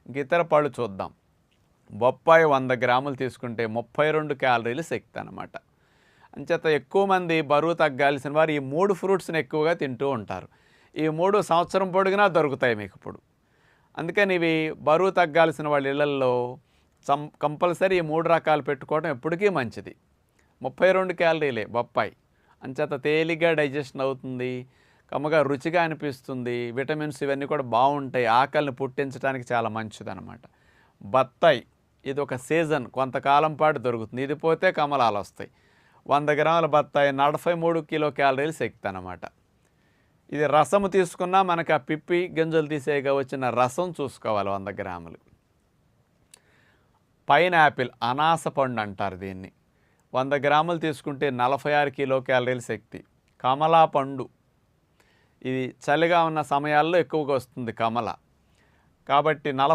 ఇంక ఇతర పళ్ళు చూద్దాం. బొప్పాయి 100 గ్రాములు తీసుకుంటే 32 క్యాలరీలు శక్తి అన్నమాట. అంచేత ఎక్కువ మంది బరువు తగ్గాల్సిన వారు ఈ 3 ఫ్రూట్స్ని ఎక్కువగా తింటూ ఉంటారు. ఈ 3 సంవత్సరం పొడుగునా దొరుకుతాయి మీకు ఇప్పుడు. అందుకని ఇవి బరువు తగ్గాల్సిన వాళ్ళ ఇళ్లల్లో కంపల్సరీ ఈ 3 రకాలు పెట్టుకోవడం ఎప్పటికీ మంచిది. 32 క్యాలరీలే బొప్పాయి. అంచేత తేలిగ్గా డైజెషన్ అవుతుంది, కమ్మగా రుచిగా అనిపిస్తుంది, విటమిన్స్ ఇవన్నీ కూడా బాగుంటాయి, ఆకలిని పుట్టించడానికి చాలా మంచిదన్నమాట. బత్తాయి ఇది ఒక సీజన్, కొంతకాలం పాటు దొరుకుతుంది. ఇది పోతే కమలాలు వస్తాయి. 100 గ్రాముల బత్తాయి 43 కిలో క్యాలరీలు శక్తి అన్నమాట. ఇది రసము తీసుకున్నా మనకు ఆ పిప్పి గింజలు తీసేగా వచ్చిన రసం చూసుకోవాలి 100 గ్రాములు. పైనాపిల్ అనాస పండు అంటారు దీన్ని. 100 గ్రాములు తీసుకుంటే 46 కిలో క్యాలరీల శక్తి. కమలా పండు ఇది చలిగా ఉన్న సమయాల్లో ఎక్కువగా వస్తుంది కమల, కాబట్టి